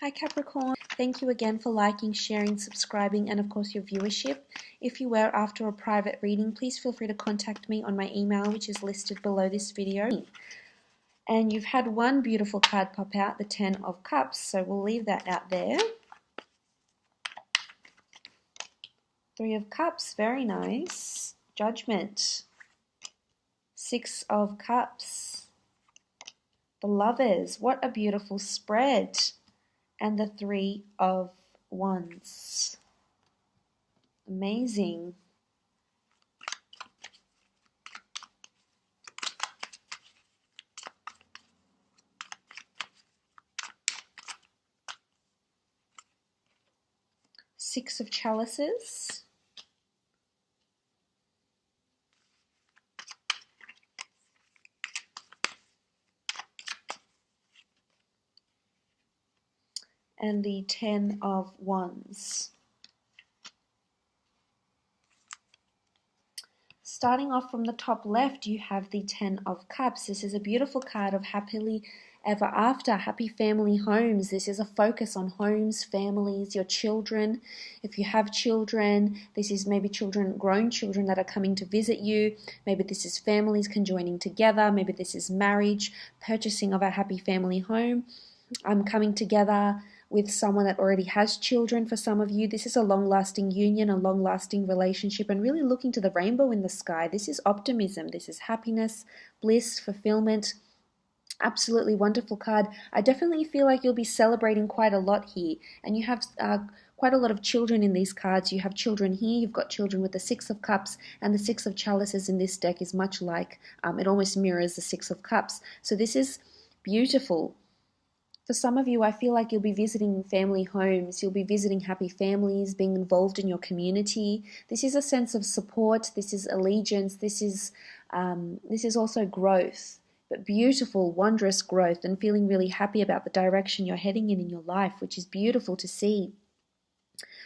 Hi Capricorn, thank you again for liking, sharing, subscribing, and of course your viewership. If you were after a private reading, please feel free to contact me on my email, which is listed below this video. And you've had one beautiful card pop out, the 10 of Cups, so we'll leave that out there. 3 of Cups, very nice. Judgment. 6 of Cups. The Lovers, what a beautiful spread. And the 3 of Wands. Amazing. Six of Chalices. And the 10 of Wands. Starting off from the top left, you have the 10 of Cups. This is a beautiful card of happily ever after, happy family homes. This is a focus on homes, families, your children. If you have children, this is maybe children, grown children that are coming to visit you. Maybe this is families conjoining together. Maybe this is marriage, purchasing of a happy family home. Coming together with someone that already has children. For some of you, this is a long-lasting union, a long-lasting relationship, and really looking to the rainbow in the sky. This is optimism. This is happiness, bliss, fulfillment. Absolutely wonderful card. I definitely feel like you'll be celebrating quite a lot here, and you have quite a lot of children in these cards. You have children here, you've got children with the 6 of Cups, and the 6 of Chalices in this deck is much like, it almost mirrors the 6 of Cups. So this is beautiful. For some of you, I feel like you'll be visiting family homes, you'll be visiting happy families, being involved in your community. This is a sense of support, this is allegiance, this is also growth, but beautiful, wondrous growth, and feeling really happy about the direction you're heading in your life, which is beautiful to see.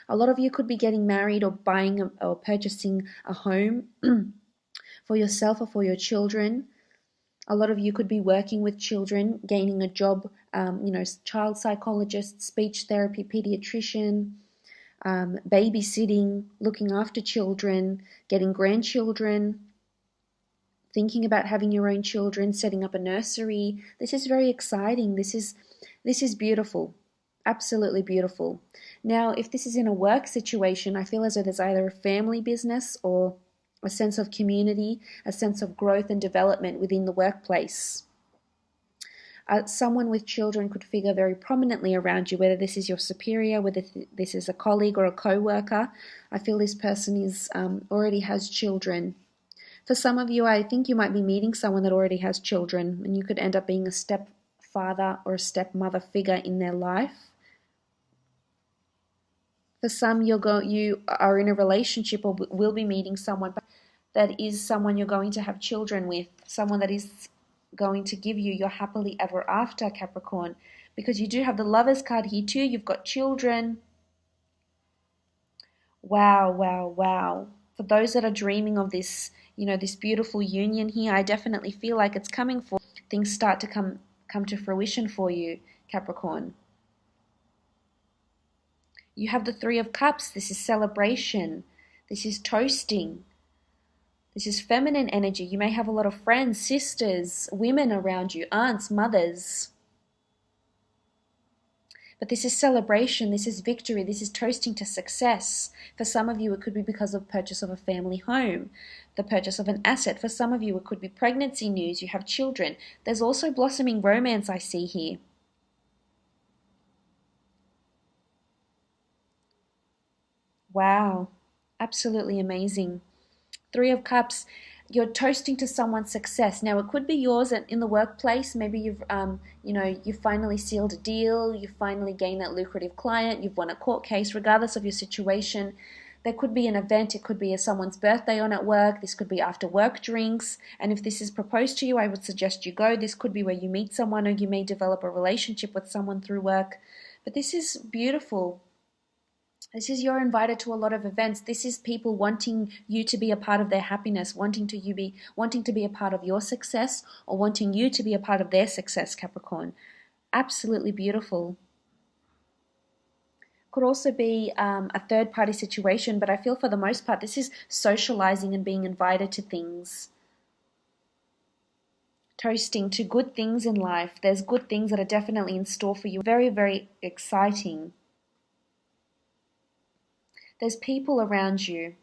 A lot of you could be getting married or buying or purchasing a home for yourself or for your children. A lot of you could be working with children, gaining a job, child psychologist, speech therapy, pediatrician, babysitting, looking after children, getting grandchildren, thinking about having your own children, setting up a nursery. This is very exciting. This is beautiful. Absolutely beautiful. Now, if this is in a work situation, I feel as though there's either a family business or a sense of community, a sense of growth and development within the workplace. Someone with children could figure very prominently around you, whether this is your superior, whether this is a colleague or a co-worker. I feel this person is already has children. For some of you, I think you might be meeting someone that already has children, and you could end up being a stepfather or a stepmother figure in their life. For some, you are in a relationship or will be meeting someone that is someone you're going to have children with, someone that is going to give you your happily ever after, Capricorn, because you do have the Lovers card here too. You've got children. Wow, wow, wow. For those that are dreaming of this, this beautiful union here, I definitely feel like it's coming for things start to come to fruition for you, Capricorn. You have the 3 of Cups. This is celebration. This is toasting. This is feminine energy. You may have a lot of friends, sisters, women around you, aunts, mothers. But this is celebration. This is victory. This is toasting to success. For some of you, it could be because of purchase of a family home, the purchase of an asset. For some of you, it could be pregnancy news. You have children. There's also blossoming romance I see here. Wow, absolutely amazing. 3 of Cups, you're toasting to someone's success. Now, it could be yours in the workplace. Maybe you've finally sealed a deal, you've finally gained that lucrative client, you've won a court case, regardless of your situation. There could be an event, it could be someone's birthday on at work, this could be after work drinks, and if this is proposed to you, I would suggest you go. This could be where you meet someone or you may develop a relationship with someone through work. But this is beautiful. This is you're invited to a lot of events. This is people wanting you to be a part of their happiness, wanting to be a part of your success, or wanting you to be a part of their success, Capricorn. Absolutely beautiful. Could also be a third-party situation, but I feel for the most part this is socializing and being invited to things. Toasting to good things in life. There's good things that are definitely in store for you. Very, very exciting. There's people around you.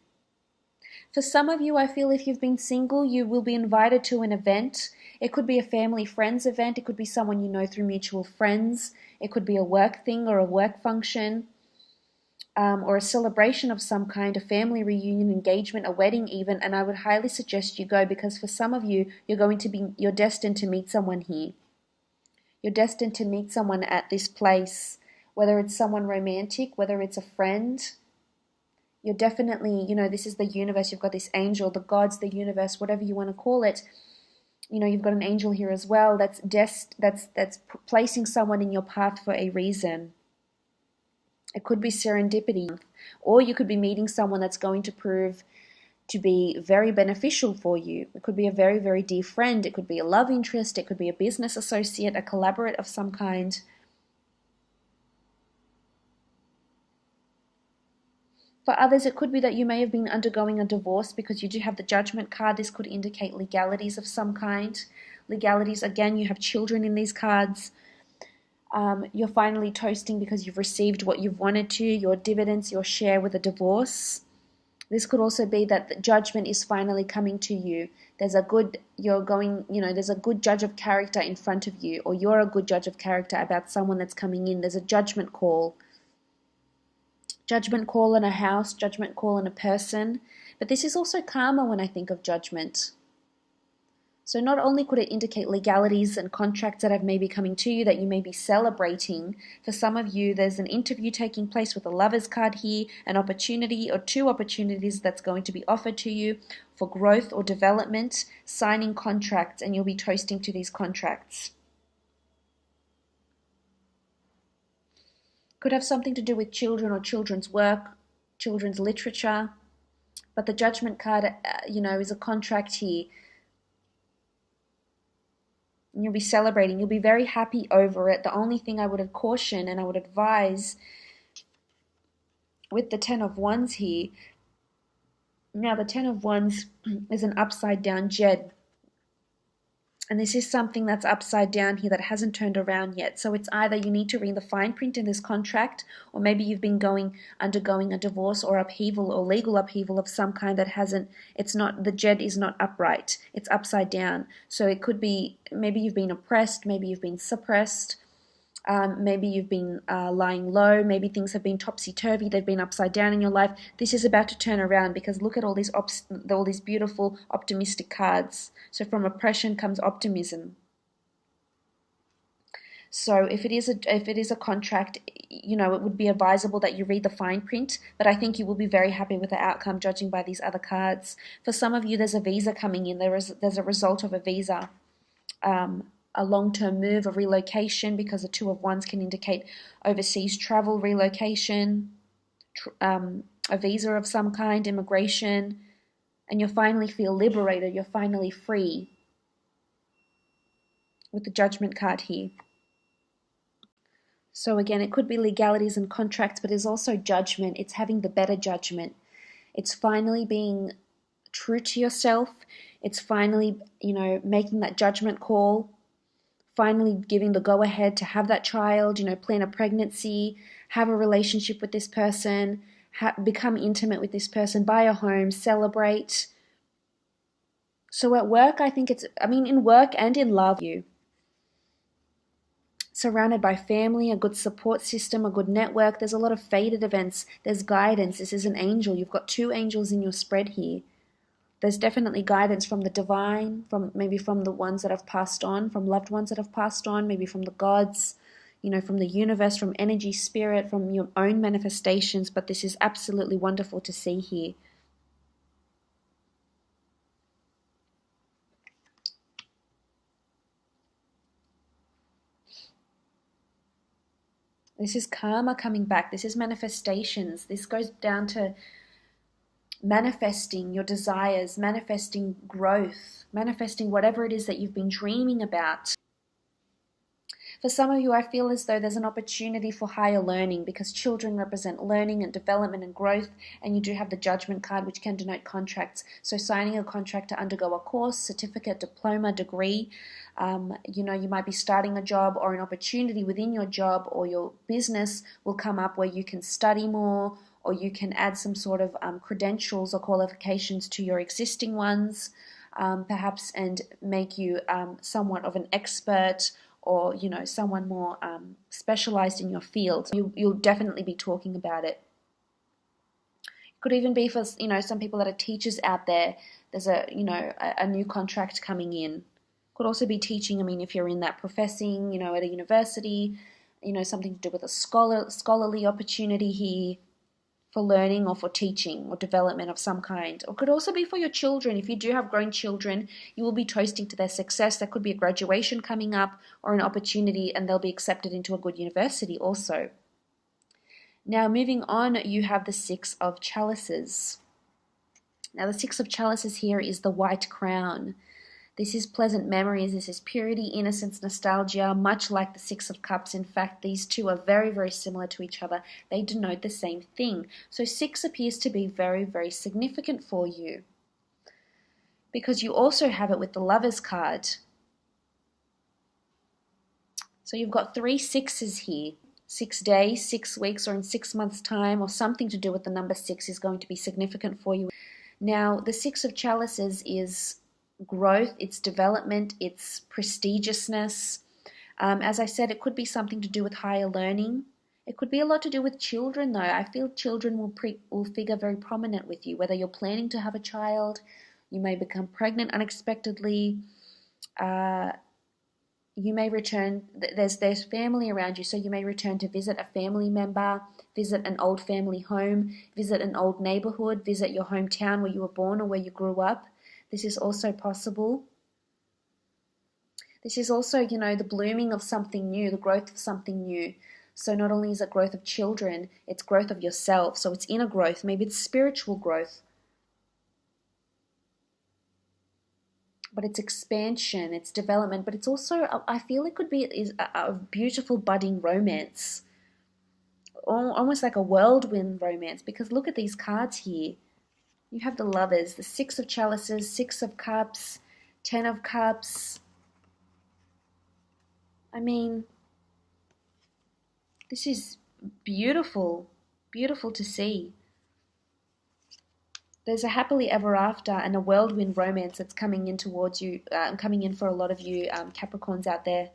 For some of you, I feel if you've been single, you will be invited to an event. It could be a family friends event. It could be someone you know through mutual friends. It could be a work thing or a work function. Or a celebration of some kind, a family reunion, engagement, a wedding even, and I would highly suggest you go, because for some of you, you're destined to meet someone here. You're destined to meet someone at this place, whether it's someone romantic, whether it's a friend. You're definitely, this is the universe. You've got this angel, the gods, the universe, whatever you want to call it. You've got an angel here as well that's placing someone in your path for a reason. It could be serendipity, or you could be meeting someone that's going to prove to be very beneficial for you. It could be a very, very dear friend. It could be a love interest. It could be a business associate, a collaborator of some kind. For others, it could be that you may have been undergoing a divorce, because you do have the Judgment card. This could indicate legalities of some kind. Legalities, again, you have children in these cards. You're finally toasting because you've received what you've wanted to, your dividends, your share with a divorce. This could also be that the judgment is finally coming to you. There's a good judge of character in front of you, or you're a good judge of character about someone that's coming in. There's a judgment call. Judgment call in a house, judgment call in a person. But this is also karma when I think of judgment. So not only could it indicate legalities and contracts that have maybe coming to you that you may be celebrating, for some of you there's an interview taking place with a Lover's card here, an opportunity or two opportunities that's going to be offered to you for growth or development, signing contracts, and you'll be toasting to these contracts. Could have something to do with children or children's work, children's literature, but the Judgment card, is a contract here. And you'll be celebrating. You'll be very happy over it. The only thing I would caution and I would advise with the Ten of Wands here, now the Ten of Wands is an upside down jed. And this is something that's upside down here that hasn't turned around yet. So it's either you need to read the fine print in this contract, or maybe you've been undergoing a divorce or upheaval or legal upheaval of some kind that the jed is not upright. It's upside down. So it could be, maybe you've been oppressed, maybe you've been suppressed, maybe you've been lying low, maybe things have been topsy-turvy, they've been upside down in your life. This is about to turn around, because look at all these beautiful optimistic cards. So from oppression comes optimism. So if it is a contract, it would be advisable that you read the fine print, but I think you will be very happy with the outcome judging by these other cards. For some of you, there's a visa coming in. There's a result of a visa. A long-term move, a relocation, because the Two of Wands can indicate overseas travel, relocation, a visa of some kind, immigration, and you'll finally feel liberated. You're finally free with the Judgment card here. So again, it could be legalities and contracts, but there's also judgment. It's having the better judgment. It's finally being true to yourself. It's finally, making that judgment call. Finally giving the go-ahead to have that child, plan a pregnancy, have a relationship with this person, become intimate with this person, buy a home, celebrate. So at work, I think in work and in love, you surrounded by family, a good support system, a good network. There's a lot of fated events. There's guidance. This is an angel. You've got two angels in your spread here. There's definitely guidance from the divine, maybe from the ones that have passed on, from loved ones that have passed on, maybe from the gods, from the universe, from energy, spirit, from your own manifestations. But this is absolutely wonderful to see here. This is karma coming back. This is manifestations. This goes down to manifesting your desires, manifesting growth, manifesting whatever it is that you've been dreaming about. For some of you, I feel as though there's an opportunity for higher learning because children represent learning and development and growth, and you do have the Judgment card, which can denote contracts. So signing a contract to undergo a course, certificate, diploma, degree. You know, you might be starting a job, or an opportunity within your job or your business will come up where you can study more, or you can add some sort of credentials or qualifications to your existing ones, perhaps, and make you somewhat of an expert, or, you know, someone more specialized in your field. You'll definitely be talking about it. It could even be for, you know, some people that are teachers out there. There's a new contract coming in. Could also be teaching. I mean, if you're in that professing, you know, at a university, you know, something to do with a scholarly opportunity here for learning or for teaching or development of some kind. Or could also be for your children. If you do have grown children, you will be toasting to their success. There could be a graduation coming up or an opportunity, and they'll be accepted into a good university also. Now, moving on, you have the Six of Chalices. Now, the Six of Chalices here is the White Crown. This is pleasant memories. This is purity, innocence, nostalgia, much like the Six of Cups. In fact, these two are very, very similar to each other. They denote the same thing. So six appears to be very, very significant for you, because you also have it with the Lovers card. So you've got 3 sixes here. 6 days, 6 weeks, or in 6 months' time, or something to do with the number 6 is going to be significant for you. Now, the Six of Chalices is growth, it's development, it's prestigiousness. As I said, it could be something to do with higher learning. It could be a lot to do with children, though. I feel children will figure very prominent with you, whether you're planning to have a child, you may become pregnant unexpectedly, you may return, there's family around you, so you may return to visit a family member, visit an old family home, visit an old neighborhood, visit your hometown where you were born or where you grew up. This is also possible. This is also, you know, the blooming of something new, the growth of something new. So not only is it growth of children, it's growth of yourself. So it's inner growth, maybe it's spiritual growth. But it's expansion, it's development, but it's also, I feel it could be a beautiful budding romance. Almost like a whirlwind romance, because look at these cards here. You have the Lovers, the Six of Chalices, 6 of Cups, 10 of Cups. I mean, this is beautiful, beautiful to see. There's a happily ever after and a whirlwind romance that's coming in towards you, coming in for a lot of you Capricorns out there.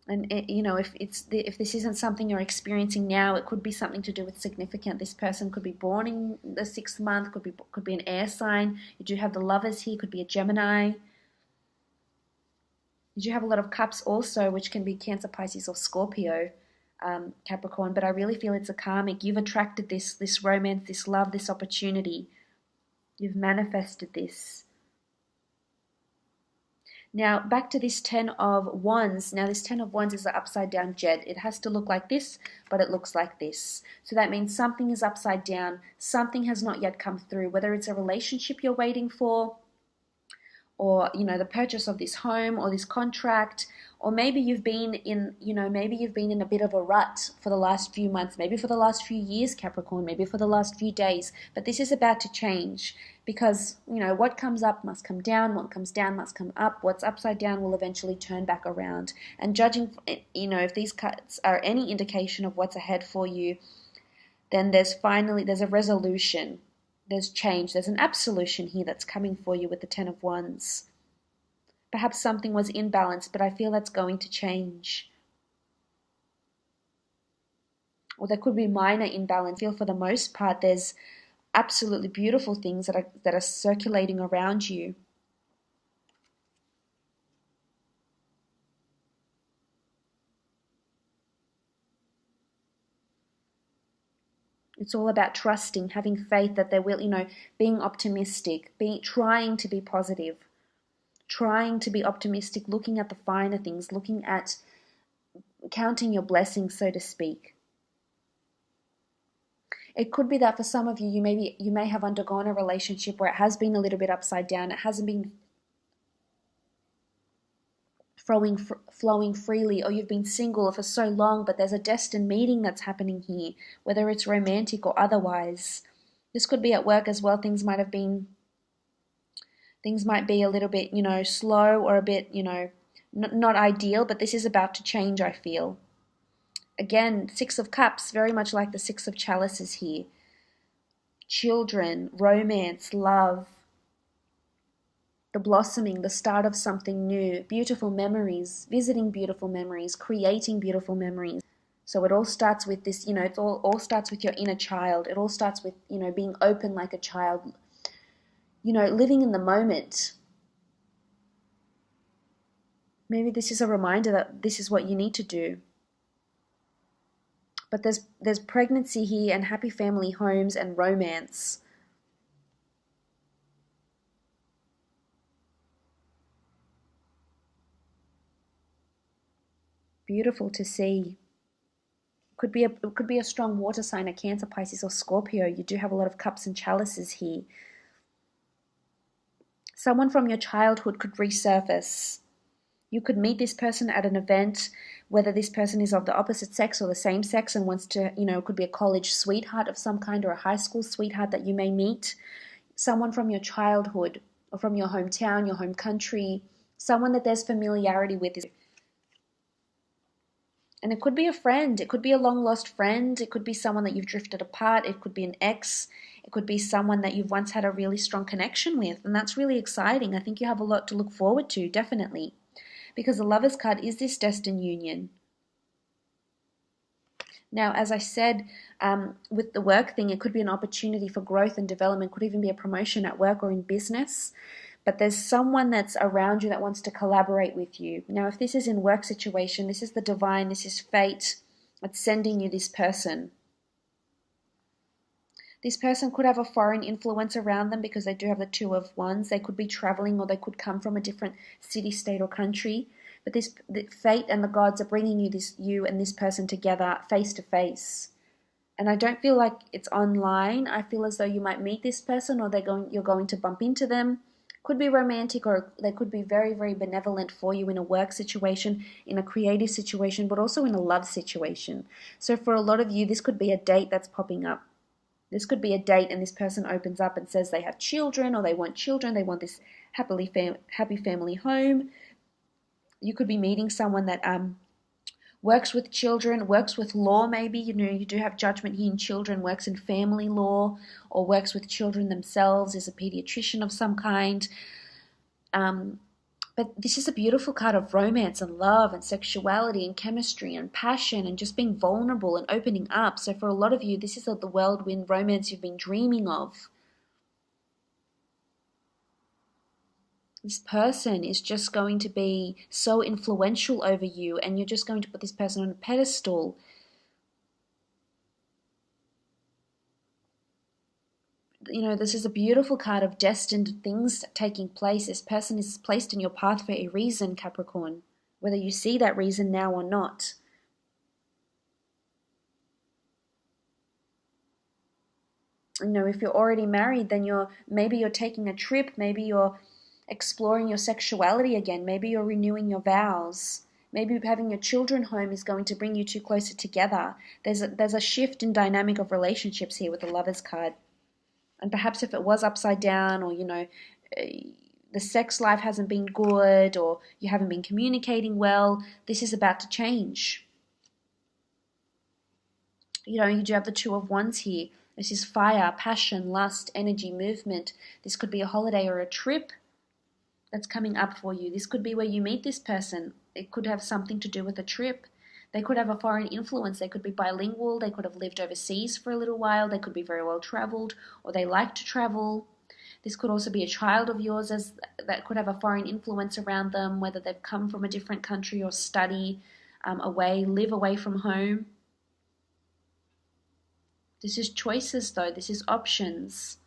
And you know, if this isn't something you're experiencing now, it could be something to do with significant. This person could be born in the 6th month, could be an air sign. You do have the Lovers here, could be a Gemini. You do have a lot of Cups also, which can be Cancer, Pisces, or Scorpio, Capricorn. But I really feel it's a karmic. You've attracted this romance, this love, this opportunity. You've manifested this. Now, back to this 10 of Wands. Now, this 10 of Wands is an upside down jet. It has to look like this, but it looks like this. So that means something is upside down. Something has not yet come through, whether it's a relationship you're waiting for, or, you know, the purchase of this home or this contract, or maybe you've been in, you know, maybe you've been in a bit of a rut for the last few months, maybe for the last few years, Capricorn, maybe for the last few days, but this is about to change, because, you know, what comes up must come down, what comes down must come up, what's upside down will eventually turn back around. And judging, you know, if these cards are any indication of what's ahead for you, then there's a resolution. There's change. There's an absolution here that's coming for you with the 10 of Wands. Perhaps something was imbalanced, but I feel that's going to change. Or there could be minor imbalance. I feel for the most part there's absolutely beautiful things that are circulating around you. It's all about trusting, having faith that there will, you know, being optimistic, trying to be positive, trying to be optimistic, looking at the finer things, looking at counting your blessings, so to speak. It could be that for some of you, you may have undergone a relationship where it has been a little bit upside down. It hasn't been flowing freely, or you've been single for so long, but there's a destined meeting that's happening here, whether it's romantic or otherwise. This could be at work as well. Things might be a little bit, slow, or a bit, not ideal, but this is about to change, I feel. Again, Six of Cups, very much like the Six of Chalices here. Children, romance, love, the blossoming, the start of something new, beautiful memories, visiting beautiful memories, creating beautiful memories. So it all starts with this, it all starts with your inner child. It all starts with, being open like a child, living in the moment. Maybe this is a reminder that this is what you need to do. But there's pregnancy here and happy family homes and romance. Beautiful to see. It could be a strong water sign, a Cancer, Pisces, or Scorpio. You do have a lot of cups and chalices here. Someone from your childhood could resurface. You could meet this person at an event, whether this person is of the opposite sex or the same sex and wants to, it could be a college sweetheart of some kind or a high school sweetheart that you may meet. Someone from your childhood or from your hometown, your home country, someone that there's familiarity with. And it could be a friend, it could be a long-lost friend, it could be someone that you've drifted apart, it could be an ex, it could be someone that you've once had a really strong connection with, and that's really exciting. I think you have a lot to look forward to, definitely. Because the Lovers card is this destined union. Now, as I said, with the work thing, it could be an opportunity for growth and development, could even be a promotion at work or in business. But there's someone that's around you that wants to collaborate with you. Now, if this is in work situation, this is the divine, this is fate that's sending you this person. This person could have a foreign influence around them because they do have the Two of Wands. They could be traveling, or they could come from a different city, state, or country. But the fate and the gods are bringing you and this person together face to face. And I don't feel like it's online. I feel as though you might meet this person, or you're going to bump into them. Could be romantic, or they could be very, very benevolent for you in a work situation, in a creative situation, but also in a love situation. So for a lot of you, this could be a date that's popping up. This could be a date and this person opens up and says they have children, or they want children, they want this happy family home. You could be meeting someone that works with children, works with law maybe. You do have judgment here in children, works in family law, or works with children themselves, is a pediatrician of some kind. But this is a beautiful card of romance and love and sexuality and chemistry and passion and just being vulnerable and opening up. So for a lot of you, this is the whirlwind romance you've been dreaming of. This person is just going to be so influential over you, and you're just going to put this person on a pedestal. This is a beautiful card of destined things taking place. This person is placed in your path for a reason, Capricorn, whether you see that reason now or not. If you're already married, then maybe you're taking a trip, maybe you're exploring your sexuality again, maybe you're renewing your vows. Maybe having your children home is going to bring you two closer together. There's a shift in dynamic of relationships here with the Lovers card. And perhaps if it was upside down, or, the sex life hasn't been good, or you haven't been communicating well, this is about to change. You do have the Two of Wands here. This is fire, passion, lust, energy, movement. This could be a holiday or a trip that's coming up for you. This could be where you meet this person. It could have something to do with a trip. They could have a foreign influence. They could be bilingual. They could have lived overseas for a little while. They could be very well traveled, or they like to travel. This could also be a child of yours that could have a foreign influence around them, whether they've come from a different country or study away, live away from home. This is choices, though. This is options.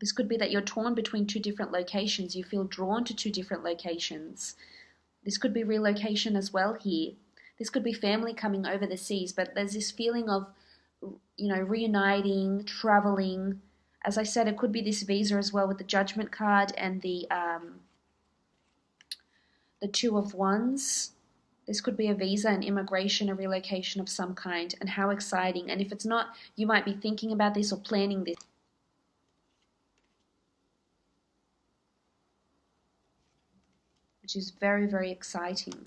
This could be that you're torn between two different locations. You feel drawn to two different locations. This could be relocation as well here. This could be family coming over the seas, but there's this feeling of, reuniting, traveling. As I said, it could be this visa as well with the Judgment card and the Two of Wands. This could be a visa, an immigration, a relocation of some kind, and how exciting. And if it's not, you might be thinking about this or planning this. Which is very, very exciting.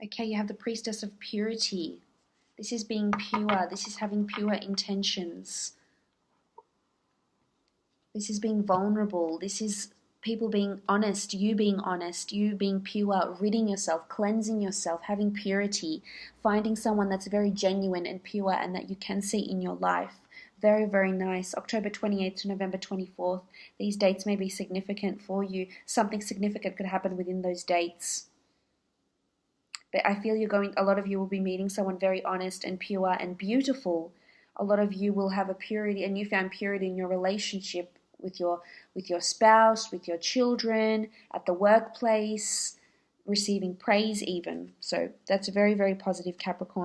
Okay, you have the Priestess of Purity. This is being pure. This is having pure intentions. This is being vulnerable. This is people being honest, you being pure, ridding yourself, cleansing yourself, having purity, finding someone that's very genuine and pure and that you can see in your life. Very, very nice. October 28th to November 24th. These dates may be significant for you. Something significant could happen within those dates. But I feel a lot of you will be meeting someone very honest and pure and beautiful. A lot of you will have a newfound purity in your relationship with your spouse, with your children, at the workplace, receiving praise even. So that's very, very positive, Capricorn.